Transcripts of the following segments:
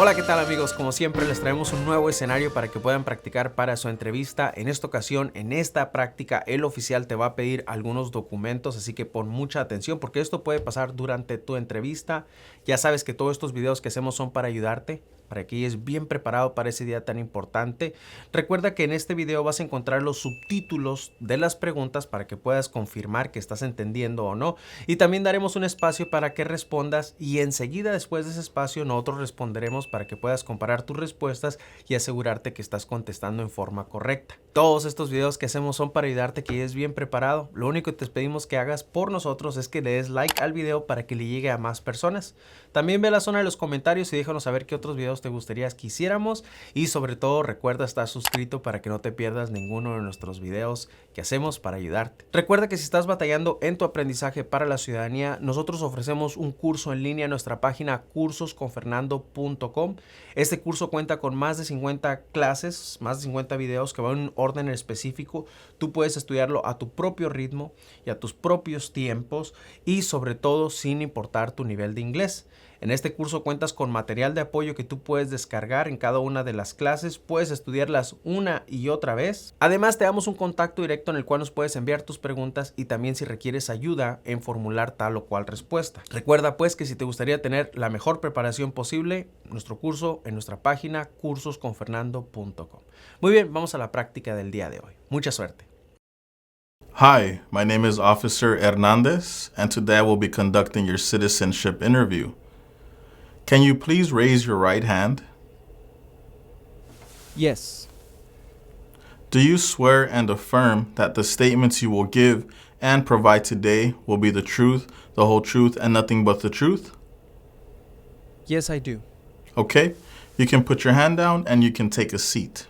Hola, ¿qué tal amigos? Como siempre les traemos un nuevo escenario para que puedan practicar para su entrevista. En esta ocasión, en esta práctica, el oficial te va a pedir algunos documentos, así que pon mucha atención porque esto puede pasar durante tu entrevista. Ya sabes que todos estos videos que hacemos son para ayudarte, para que llegues bien preparado para ese día tan importante. Recuerda que en este video vas a encontrar los subtítulos de las preguntas para que puedas confirmar que estás entendiendo o no. Y también daremos un espacio para que respondas y enseguida después de ese espacio nosotros responderemos para que puedas comparar tus respuestas y asegurarte que estás contestando en forma correcta. Todos estos videos que hacemos son para ayudarte a que llegues bien preparado. Lo único que te pedimos que hagas por nosotros es que le des like al video para que le llegue a más personas. También ve la zona de los comentarios y déjanos saber qué otros videos te gustaría que hiciéramos y sobre todo recuerda estar suscrito para que no te pierdas ninguno de nuestros videos que hacemos para ayudarte. Recuerda que si estás batallando en tu aprendizaje para la ciudadanía, nosotros ofrecemos un curso en línea en nuestra página cursosconfernando.com. Este curso cuenta con más de 50 clases, más de 50 videos que van en un orden específico. Tú puedes estudiarlo a tu propio ritmo y a tus propios tiempos y sobre todo sin importar tu nivel de inglés. En este curso cuentas con material de apoyo que tú puedes descargar en cada una de las clases, puedes estudiarlas una y otra vez. Además te damos un contacto directo en el cual nos puedes enviar tus preguntas y también si requieres ayuda en formular tal o cual respuesta. Recuerda pues que si te gustaría tener la mejor preparación posible, nuestro curso en nuestra página cursosconfernando.com. Muy bien, vamos a la práctica del día de hoy. Mucha suerte. Hi, my name is Officer Hernandez, and today I will be conducting your citizenship interview. Can you please raise your right hand? Yes. Do you swear and affirm that the statements you will give and provide today will be the truth, the whole truth, and nothing but the truth? Yes, I do. Okay, you can put your hand down and you can take a seat.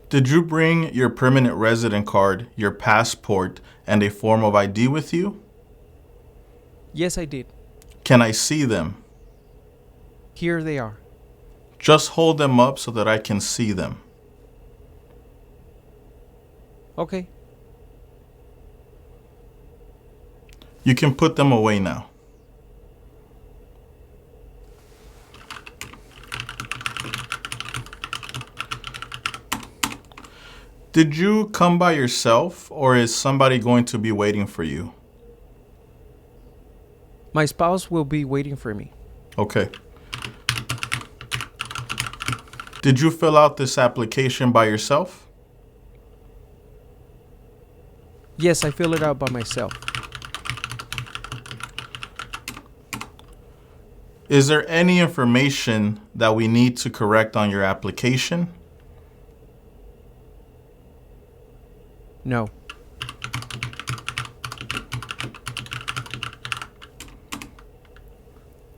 Did you bring your permanent resident card, your passport, and a form of ID with you? Yes, I did. Can I see them? Here they are. Just hold them up so that I can see them. Okay. You can put them away now. Did you come by yourself, or is somebody going to be waiting for you? My spouse will be waiting for me. Okay. Did you fill out this application by yourself? Yes, I filled it out by myself. Is there any information that we need to correct on your application? No.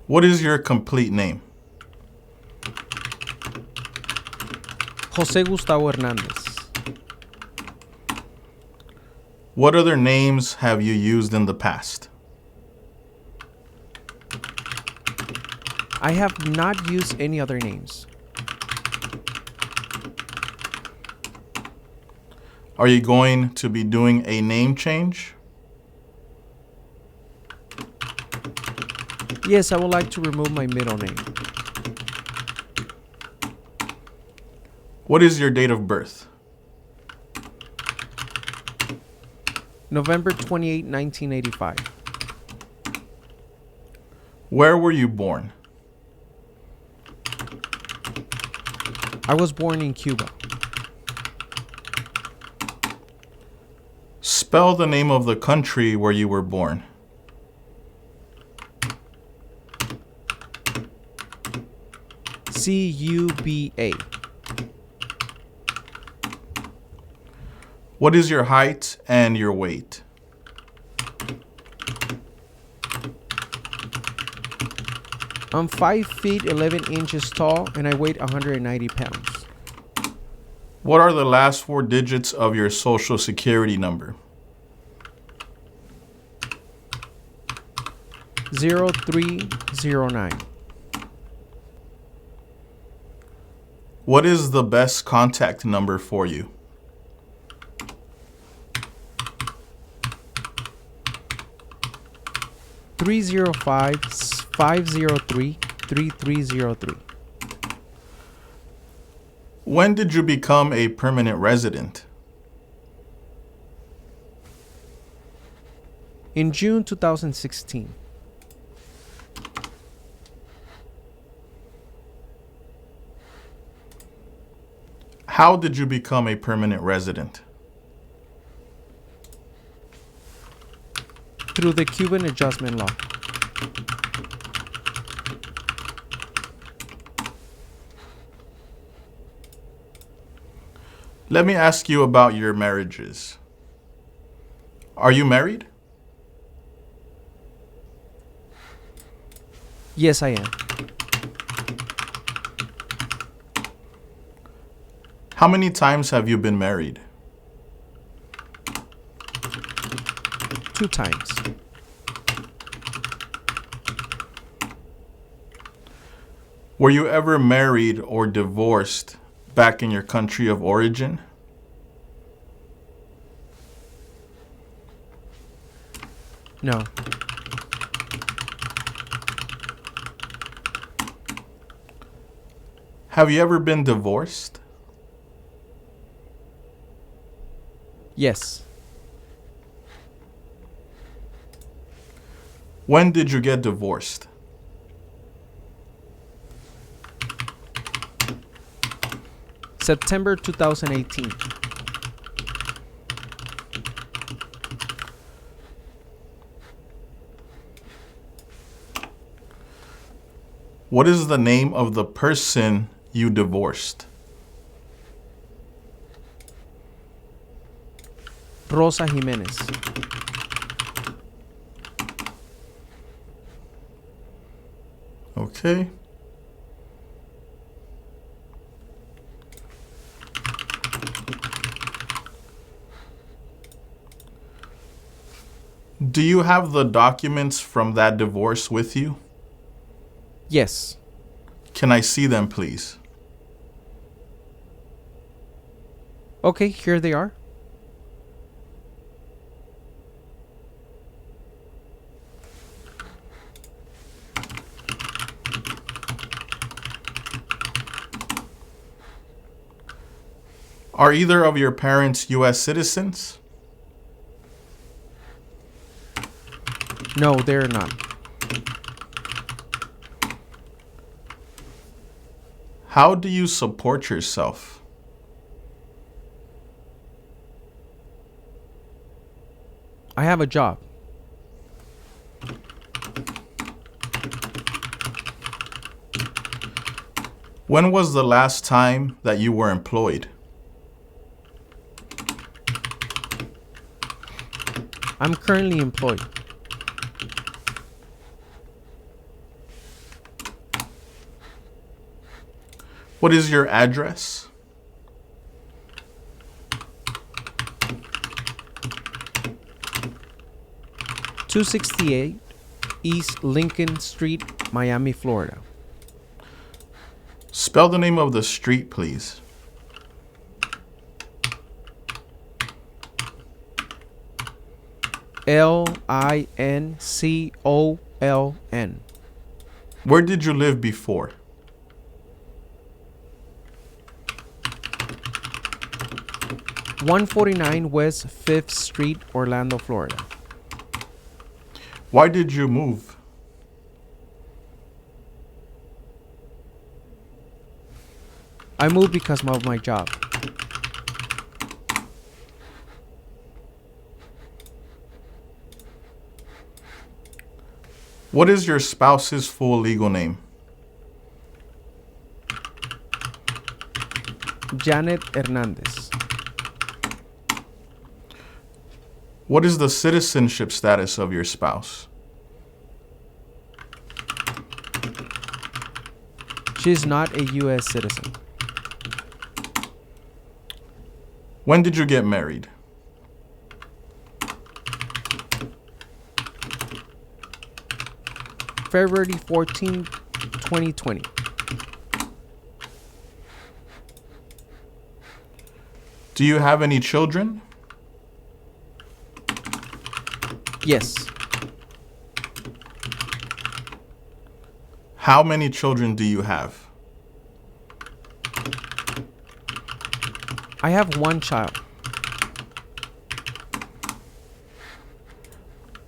What is your complete name? José Gustavo Hernández. What other names have you used in the past? I have not used any other names. Are you going to be doing a name change? Yes, I would like to remove my middle name. What is your date of birth? November 28, 1985. Where were you born? I was born in Cuba. Spell the name of the country where you were born. Cuba. What is your height and your weight? I'm 5 feet 11 inches tall and I weigh 190 pounds. What are the last 4 digits of your social security number? 0309. What is the best contact number for you? 305-503-3303. When did you become a permanent resident? In June 2016. How did you become a permanent resident? Through the Cuban Adjustment Law. Let me ask you about your marriages. Are you married? Yes, I am. How many times have you been married? 2 times. Were you ever married or divorced back in your country of origin? No. Have you ever been divorced? Yes. When did you get divorced? September 2018. What is the name of the person you divorced? Rosa Jimenez. Okay. Do you have the documents from that divorce with you? Yes. Can I see them, please? Okay, here they are. Are either of your parents U.S. citizens? No, they're not. How do you support yourself? I have a job. When was the last time that you were employed? I'm currently employed. What is your address? $268 East Lincoln Street, Miami, Florida. Spell the name of the street, please. Lincoln. Where did you live before? $149 West 5th Street, Orlando, Florida. Why did you move? I moved because of my job. What is your spouse's full legal name? Janet Hernandez. What is the citizenship status of your spouse? She is not a U.S. citizen. When did you get married? February 14, 2020. Do you have any children? Yes. How many children do you have? I have one child.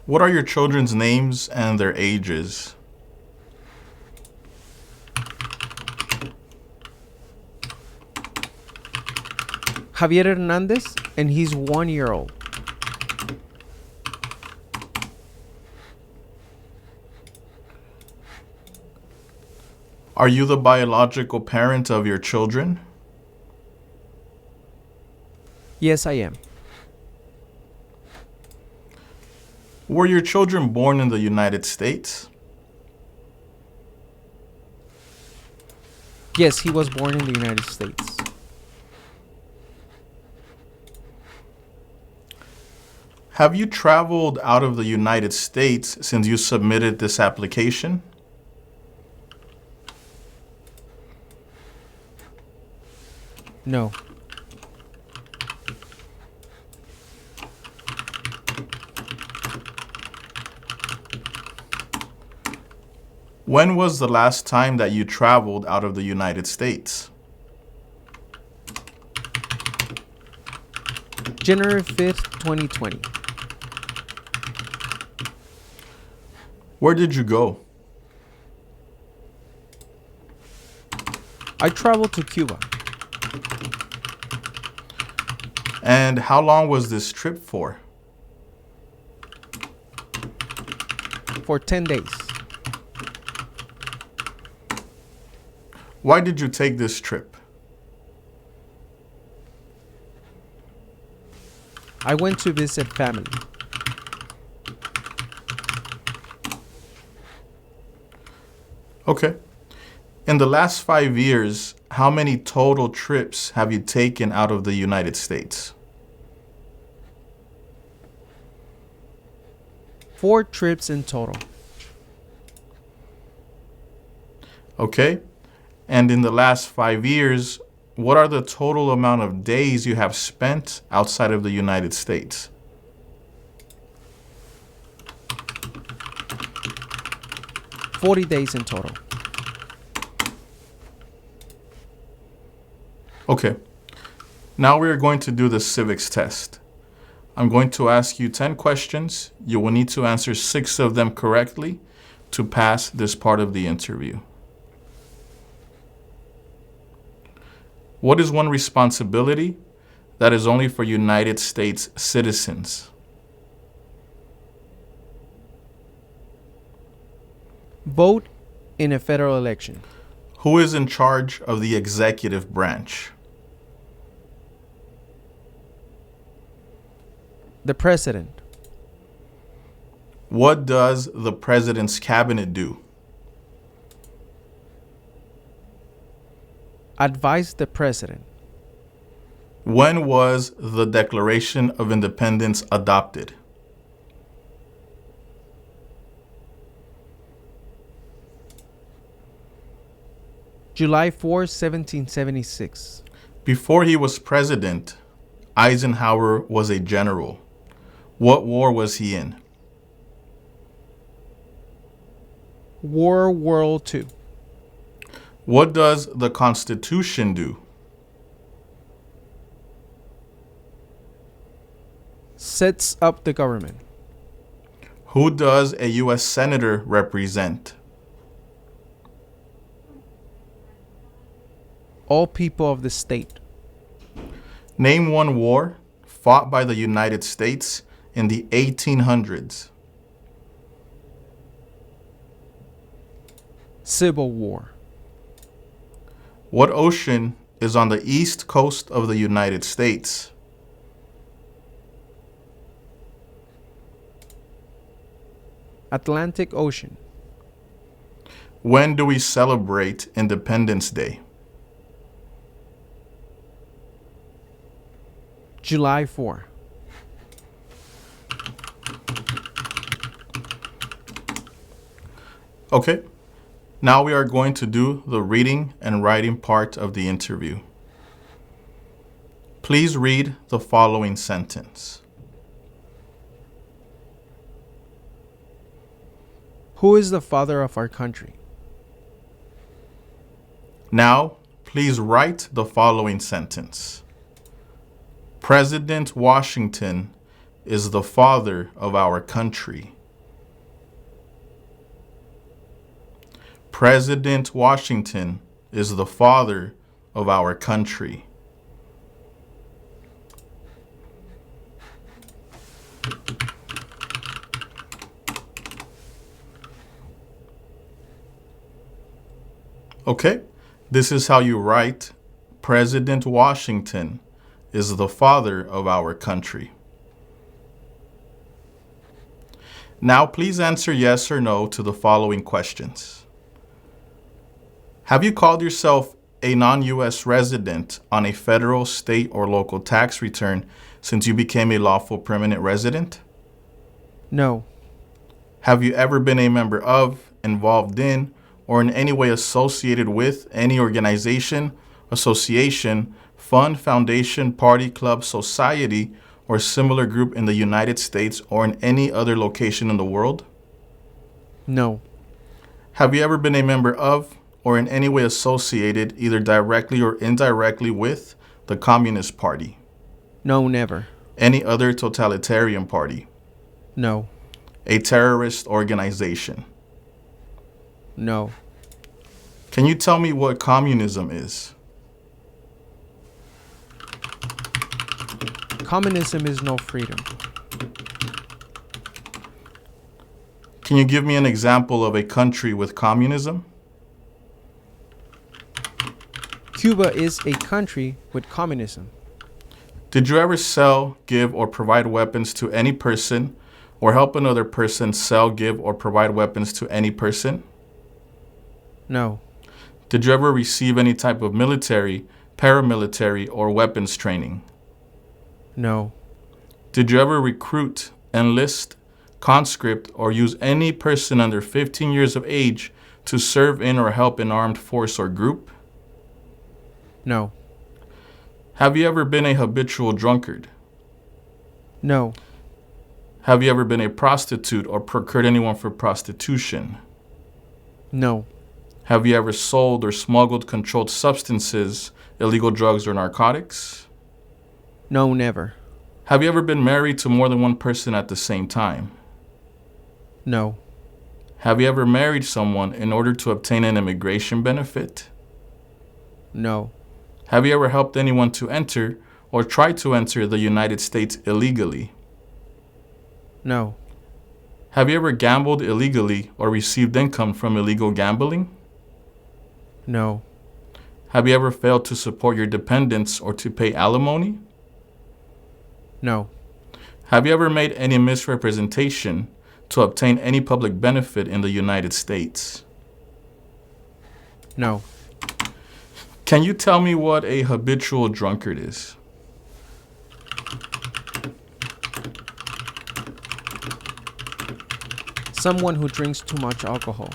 What are your children's names and their ages? Javier Hernandez, and he's 1 year old. Are you the biological parent of your children? Yes, I am. Were your children born in the United States? Yes, he was born in the United States. Have you traveled out of the United States since you submitted this application? No. When was the last time that you traveled out of the United States? January 5th, 2020. Where did you go? I traveled to Cuba. And how long was this trip for? For 10 days. Why did you take this trip? I went to visit family. Okay. In the last 5 years, how many total trips have you taken out of the United States? 4 trips in total. Okay. And in the last 5 years, what are the total amount of days you have spent outside of the United States? $40 days in total. Okay. Now we are going to do the civics test. I'm going to ask you 10 questions. You will need to answer 6 of them correctly to pass this part of the interview. What is one responsibility that is only for United States citizens? Vote in a federal election. Who is in charge of the executive branch? The president. What does the president's cabinet do? Advise the president. When was the Declaration of Independence adopted? July 4, 1776. Before he was president, Eisenhower was a general. What war was he in? World War II. What does the Constitution do? Sets up the government. Who does a U.S. Senator represent? All people of the state. Name one war fought by the United States in the 1800s. Civil War. What ocean is on the east coast of the United States? Atlantic Ocean. When do we celebrate Independence Day? July 4. Okay, now we are going to do the reading and writing part of the interview. Please read the following sentence. Who is the father of our country? Now, please write the following sentence. President Washington is the father of our country. President Washington is the father of our country. Okay, this is how you write President Washington is the father of our country. Now, please answer yes or no to the following questions. Have you called yourself a non-U.S. resident on a federal, state, or local tax return since you became a lawful permanent resident? No. Have you ever been a member of, involved in, or in any way associated with any organization, association, fund, foundation, party, club, society, or similar group in the United States or in any other location in the world? No. Have you ever been a member of, or in any way associated, either directly or indirectly with, the Communist Party? No, never. Any other totalitarian party? No. A terrorist organization? No. Can you tell me what communism is? Communism is no freedom. Can you give me an example of a country with communism? Cuba is a country with communism. Did you ever sell, give, or provide weapons to any person, or help another person sell, give, or provide weapons to any person? No. Did you ever receive any type of military, paramilitary, or weapons training? No. Did you ever recruit, enlist, conscript, or use any person under 15 years of age to serve in or help an armed force or group? No. Have you ever been a habitual drunkard? No. Have you ever been a prostitute or procured anyone for prostitution? No. Have you ever sold or smuggled controlled substances, illegal drugs, or narcotics? No, never. Have you ever been married to more than one person at the same time? No. Have you ever married someone in order to obtain an immigration benefit? No. Have you ever helped anyone to enter or try to enter the United States illegally? No. Have you ever gambled illegally or received income from illegal gambling? No. Have you ever failed to support your dependents or to pay alimony? No. Have you ever made any misrepresentation to obtain any public benefit in the United States? No. Can you tell me what a habitual drunkard is? Someone who drinks too much alcohol.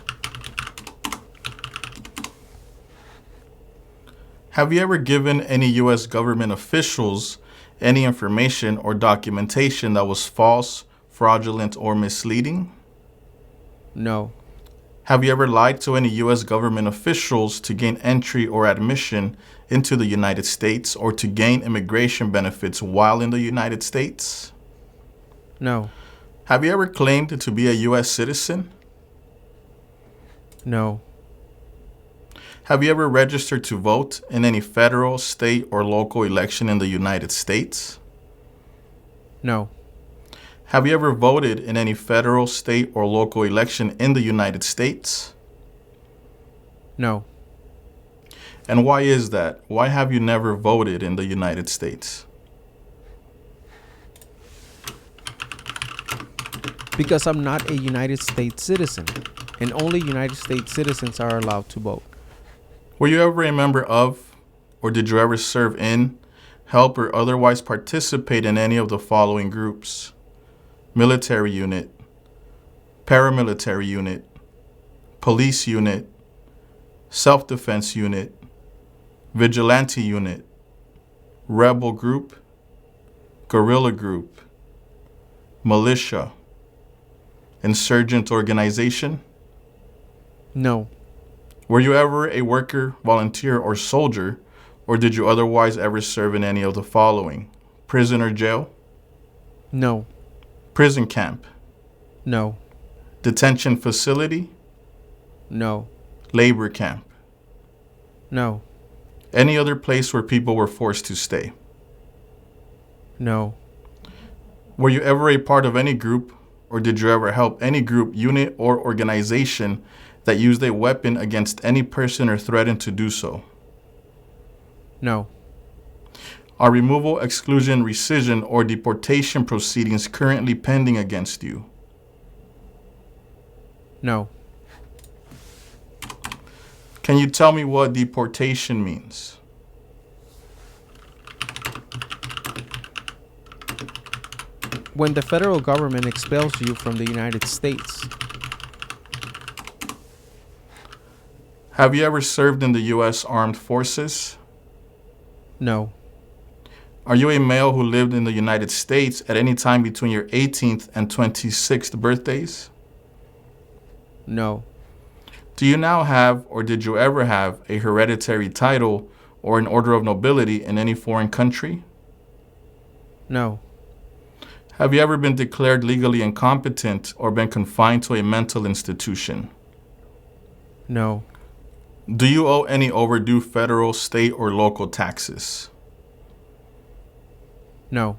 Have you ever given any U.S. government officials any information or documentation that was false, fraudulent, or misleading? No. Have you ever lied to any U.S. government officials to gain entry or admission into the United States or to gain immigration benefits while in the United States? No. Have you ever claimed to be a U.S. citizen? No. Have you ever registered to vote in any federal, state, or local election in the United States? No. Have you ever voted in any federal, state, or local election in the United States? No. And why is that? Why have you never voted in the United States? Because I'm not a United States citizen, and only United States citizens are allowed to vote. Were you ever a member of, or did you ever serve in, help, or otherwise participate in any of the following groups? Military unit, paramilitary unit, police unit, self-defense unit, vigilante unit, rebel group, guerrilla group, militia, insurgent organization? No. Were you ever a worker, volunteer, or soldier, or did you otherwise ever serve in any of the following? Prison or jail? No. Prison camp? No. Detention facility? No. Labor camp? No. Any other place where people were forced to stay? No. Were you ever a part of any group, or did you ever help any group, unit, or organization that used a weapon against any person or threatened to do so? No. Are removal, exclusion, rescission, or deportation proceedings currently pending against you? No. Can you tell me what deportation means? When the federal government expels you from the United States. Have you ever served in the U.S. Armed Forces? No. Are you a male who lived in the United States at any time between your 18th and 26th birthdays? No. Do you now have, or did you ever have, a hereditary title or an order of nobility in any foreign country? No. Have you ever been declared legally incompetent or been confined to a mental institution? No. Do you owe any overdue federal, state, or local taxes? No.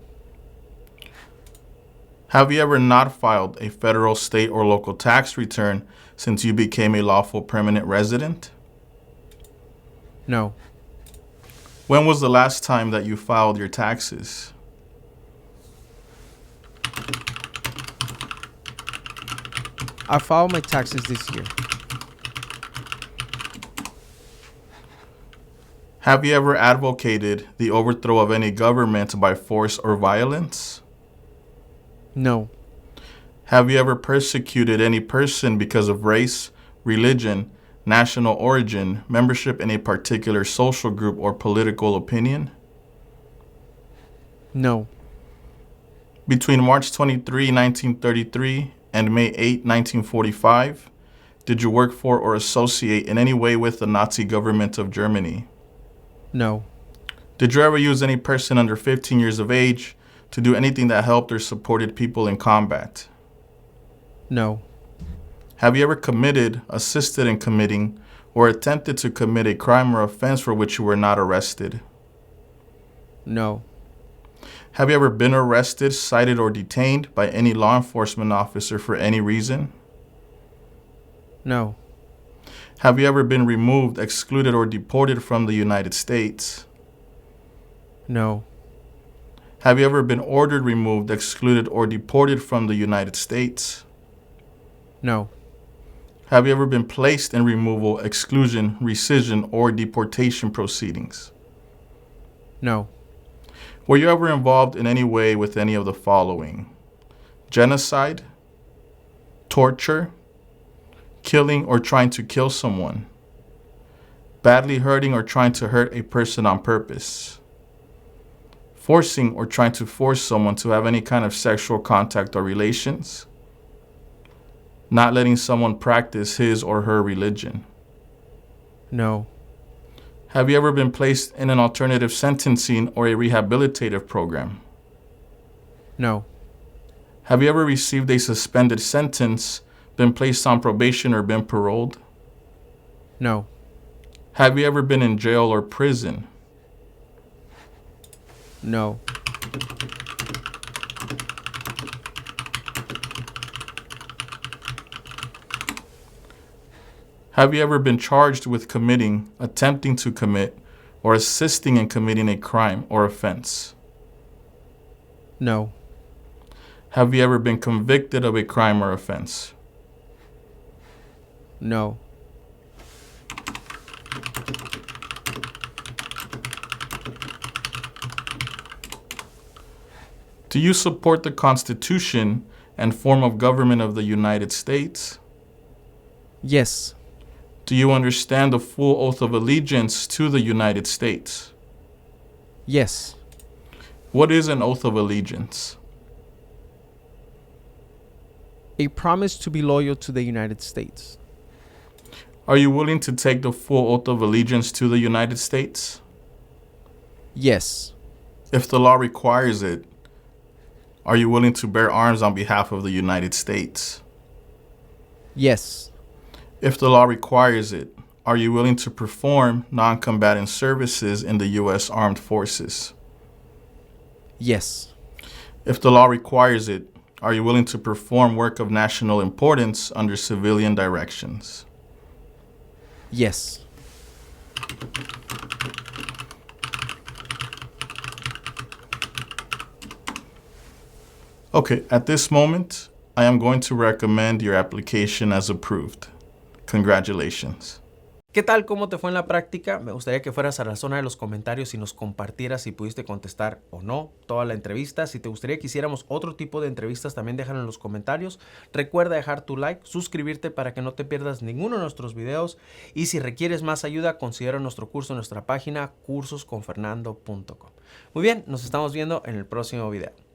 Have you ever not filed a federal, state, or local tax return since you became a lawful permanent resident? No. When was the last time that you filed your taxes? I filed my taxes this year. Have you ever advocated the overthrow of any government by force or violence? No. Have you ever persecuted any person because of race, religion, national origin, membership in a particular social group, or political opinion? No. Between March 23, 1933 and May 8, 1945, did you work for or associate in any way with the Nazi government of Germany? No. Did you ever use any person under 15 years of age to do anything that helped or supported people in combat? No. Have you ever committed, assisted in committing, or attempted to commit a crime or offense for which you were not arrested? No. Have you ever been arrested, cited, or detained by any law enforcement officer for any reason? No. Have you ever been removed, excluded, or deported from the United States? No. Have you ever been ordered removed, excluded, or deported from the United States? No. Have you ever been placed in removal, exclusion, rescission, or deportation proceedings? No. Were you ever involved in any way with any of the following? Genocide, torture, killing or trying to kill someone, badly hurting or trying to hurt a person on purpose, forcing or trying to force someone to have any kind of sexual contact or relations, not letting someone practice his or her religion. No. Have you ever been placed in an alternative sentencing or a rehabilitative program? No. Have you ever received a suspended sentence, been placed on probation, or been paroled? No. Have you ever been in jail or prison? No. Have you ever been charged with committing, attempting to commit, or assisting in committing a crime or offense? No. Have you ever been convicted of a crime or offense? No. Do you support the Constitution and form of government of the United States? Yes. Do you understand the full oath of allegiance to the United States? Yes. What is an oath of allegiance? A promise to be loyal to the United States. Are you willing to take the full oath of allegiance to the United States? Yes. If the law requires it, are you willing to bear arms on behalf of the United States? Yes. If the law requires it, are you willing to perform non-combatant services in the U.S. Armed Forces? Yes. If the law requires it, are you willing to perform work of national importance under civilian directions? Yes. Okay, at this moment, I am going to recommend your application as approved. Congratulations. ¿Qué tal? ¿Cómo te fue en la práctica? Me gustaría que fueras a la zona de los comentarios y nos compartieras si pudiste contestar o no toda la entrevista. Si te gustaría que hiciéramos otro tipo de entrevistas, también déjalo en los comentarios. Recuerda dejar tu like, suscribirte para que no te pierdas ninguno de nuestros videos. Y si requieres más ayuda, considera nuestro curso en nuestra página cursosconfernando.com. Muy bien, nos estamos viendo en el próximo video.